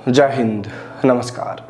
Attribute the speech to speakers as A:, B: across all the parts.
A: जय हिंद, नमस्कार।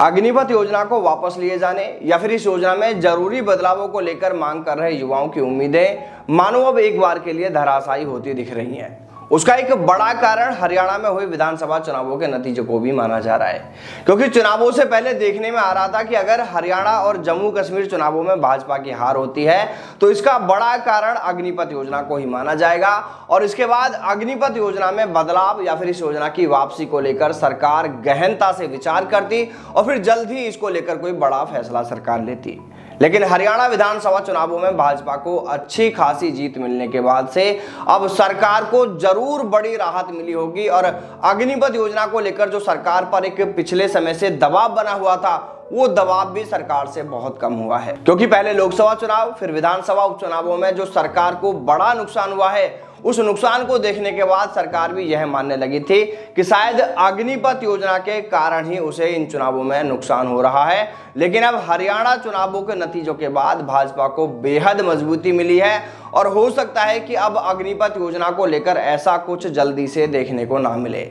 A: अग्निपथ योजना को वापस लिए जाने या फिर इस योजना में जरूरी बदलावों को लेकर मांग कर रहे युवाओं की उम्मीदें मानो अब एक बार के लिए धराशायी होती दिख रही हैं। उसका एक बड़ा कारण हरियाणा में हुए विधानसभा चुनावों के नतीजों को भी माना जा रहा है, क्योंकि चुनावों से पहले देखने में आ रहा था कि अगर हरियाणा और जम्मू कश्मीर चुनावों में भाजपा की हार होती है तो इसका बड़ा कारण अग्निपथ योजना को ही माना जाएगा और इसके बाद अग्निपथ योजना में बदलाव या फिर इस योजना की वापसी को लेकर सरकार गहनता से विचार करती और फिर जल्द ही इसको लेकर कोई बड़ा फैसला सरकार लेती। लेकिन हरियाणा विधानसभा चुनावों में भाजपा को अच्छी खासी जीत मिलने के बाद से अब सरकार को जरूर बड़ी राहत मिली होगी और अग्निपथ योजना को लेकर जो सरकार पर एक पिछले समय से दबाव बना हुआ था वो दबाव भी सरकार से बहुत कम हुआ है, क्योंकि पहले लोकसभा चुनाव फिर विधानसभा उपचुनावों में जो सरकार को बड़ा नुकसान हुआ है उस नुकसान को देखने के बाद सरकार भी यह मानने लगी थी कि शायद अग्निपथ योजना के कारण ही उसे इन चुनावों में नुकसान हो रहा है। लेकिन अब हरियाणा चुनावों के नतीजों के बाद भाजपा को बेहद मजबूती मिली है और हो सकता है कि अब अग्निपथ योजना को लेकर ऐसा कुछ जल्दी से देखने को ना मिले।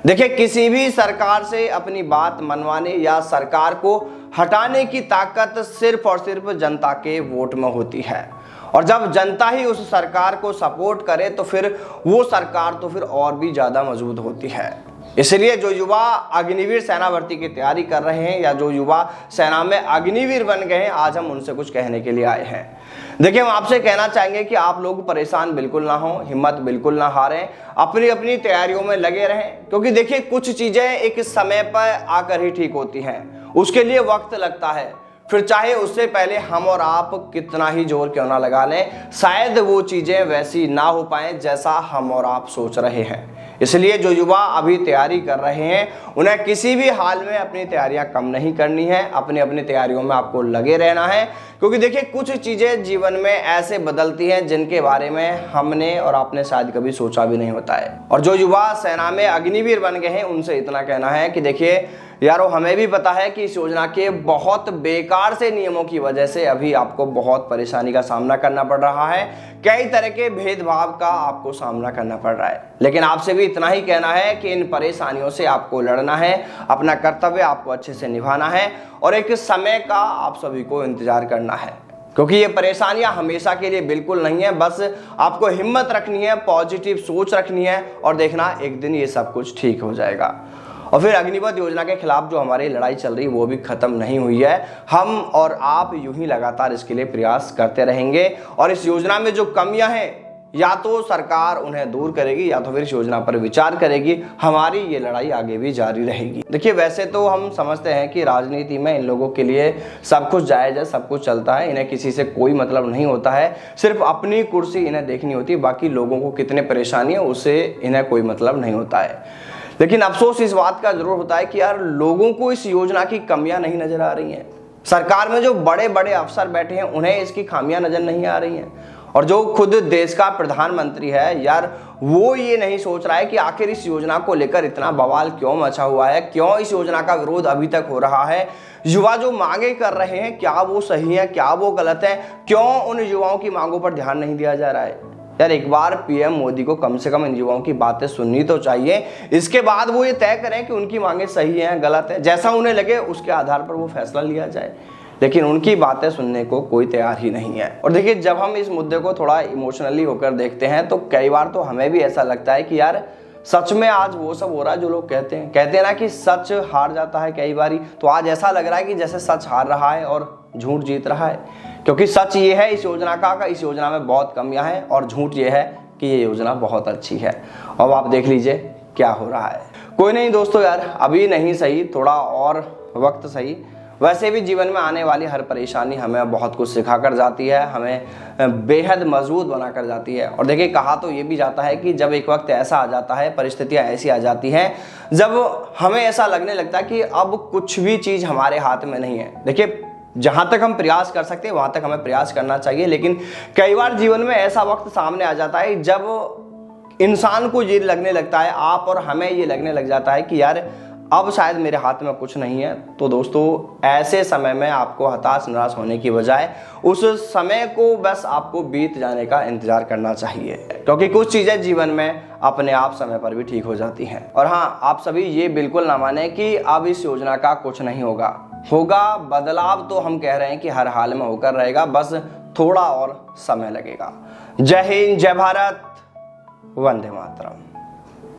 A: देखिए, किसी भी सरकार से अपनी बात मनवाने या सरकार को हटाने की ताकत सिर्फ और सिर्फ जनता के वोट में होती है और जब जनता ही उस सरकार को सपोर्ट करे तो फिर वो सरकार तो फिर और भी ज्यादा मजबूत होती है। इसलिए जो युवा अग्निवीर सेना भर्ती की तैयारी कर रहे हैं या जो युवा सेना में अग्निवीर बन गए हैं, आज हम उनसे कुछ कहने के लिए आए हैं। देखिए, हम आपसे कहना चाहेंगे कि आप लोग परेशान बिल्कुल ना हो, हिम्मत बिल्कुल ना हारें, अपनी अपनी तैयारियों में लगे रहें, क्योंकि देखिए कुछ चीजें एक समय पर आकर ही ठीक होती हैं, उसके लिए वक्त लगता है। फिर चाहे उससे पहले हम और आप कितना ही जोर क्यों ना लगा लें, शायद वो चीजें वैसी ना हो पाए जैसा हम और आप सोच रहे हैं। इसलिए जो युवा अभी तैयारी कर रहे हैं उन्हें किसी भी हाल में अपनी तैयारियां कम नहीं करनी है, अपनी अपनी तैयारियों में आपको लगे रहना है, क्योंकि देखिए कुछ चीजें जीवन में ऐसे बदलती हैं जिनके बारे में हमने और आपने शायद कभी सोचा भी नहीं होता है। और जो युवा सेना में अग्निवीर बन गए हैं उनसे इतना कहना है कि देखिए यारो, हमें भी पता है कि इस योजना के बहुत बेकार से नियमों की वजह से अभी आपको बहुत परेशानी का सामना करना पड़ रहा है, कई तरह के भेदभाव का आपको सामना करना पड़ रहा है। लेकिन आपसे भी इतना ही कहना है कि इन परेशानियों से आपको लड़ना है, अपना कर्तव्य आपको अच्छे से निभाना है और एक समय का आप सभी को इंतजार करना है, क्योंकि ये परेशानियां हमेशा के लिए बिल्कुल नहीं है। बस आपको हिम्मत रखनी है, पॉजिटिव सोच रखनी है और देखना एक दिन ये सब कुछ ठीक हो जाएगा। और फिर अग्निपथ योजना के खिलाफ जो हमारी लड़ाई चल रही है वो भी खत्म नहीं हुई है। हम और आप यूं ही लगातार इसके लिए प्रयास करते रहेंगे और इस योजना में जो कमियां हैं या तो सरकार उन्हें दूर करेगी या तो फिर इस योजना पर विचार करेगी। हमारी ये लड़ाई आगे भी जारी रहेगी। देखिए, वैसे तो हम समझते हैं कि राजनीति में इन लोगों के लिए सब कुछ जायज है, सब कुछ चलता है, इन्हें किसी से कोई मतलब नहीं होता है, सिर्फ अपनी कुर्सी इन्हें देखनी होती है, बाकी लोगों को कितने परेशानी है उससे इन्हें कोई मतलब नहीं होता है। लेकिन अफसोस इस बात का जरूर होता है कि यार लोगों को इस योजना की कमियां नहीं नजर आ रही हैं। सरकार में जो बड़े बड़े अफसर बैठे हैं उन्हें इसकी खामियां नजर नहीं आ रही हैं और जो खुद देश का प्रधानमंत्री है यार वो ये नहीं सोच रहा है कि आखिर इस योजना को लेकर इतना बवाल क्यों मचा हुआ है, क्यों इस योजना का विरोध अभी तक हो रहा है, युवा जो मांगे कर रहे हैं क्या वो सही है, क्या वो गलत है, क्यों उन युवाओं की मांगों पर ध्यान नहीं दिया जा रहा है। यार एक बार पीएम मोदी को कम से कम इन युवाओं की बातें सुननी तो चाहिए, इसके बाद वो ये तय करें कि उनकी मांगे सही हैं गलत है, जैसा उन्हें लगे उसके आधार पर वो फैसला लिया जाए। लेकिन उनकी बातें सुनने को कोई तैयार ही नहीं है। और देखिए, जब हम इस मुद्दे को थोड़ा इमोशनली होकर देखते हैं तो कई बार तो हमें भी ऐसा लगता है कि यार सच में आज वो सब हो रहा है जो लोग कहते हैं ना कि सच हार जाता है कई बारी, तो आज ऐसा लग रहा है कि जैसे सच हार रहा है और झूठ जीत रहा है। क्योंकि सच ये है इस योजना का इस योजना में बहुत कमियां हैं और झूठ ये है कि ये योजना बहुत अच्छी है। अब आप देख लीजिए क्या हो रहा है। कोई नहीं दोस्तों, यार अभी नहीं सही, थोड़ा और वक्त सही। वैसे भी जीवन में आने वाली हर परेशानी हमें बहुत कुछ सिखा कर जाती है, हमें बेहद मजबूत बना कर जाती है। और देखिए, कहा तो ये भी जाता है कि जब एक वक्त ऐसा आ जाता है, परिस्थितियां ऐसी आ जाती हैं जब हमें ऐसा लगने लगता है कि अब कुछ भी चीज़ हमारे हाथ में नहीं है। देखिए, जहां तक हम प्रयास कर सकते हैं वहां तक हमें प्रयास करना चाहिए, लेकिन कई बार जीवन में ऐसा वक्त सामने आ जाता है जब इंसान को ये लगने लगता है, आप और हमें ये लगने लग जाता है कि यार अब शायद मेरे हाथ में कुछ नहीं है। तो दोस्तों ऐसे समय में आपको हताश निराश होने की बजाय उस समय को बस आपको बीत जाने का इंतजार करना चाहिए, क्योंकि कुछ चीज़ें जीवन में अपने आप समय पर भी ठीक हो जाती हैं। और हाँ, आप सभी ये बिल्कुल ना माने कि अब इस योजना का कुछ नहीं होगा बदलाव तो हम कह रहे हैं कि हर हाल में होकर रहेगा, बस थोड़ा और समय लगेगा। जय हिंद, जय भारत, वंदे मातरम।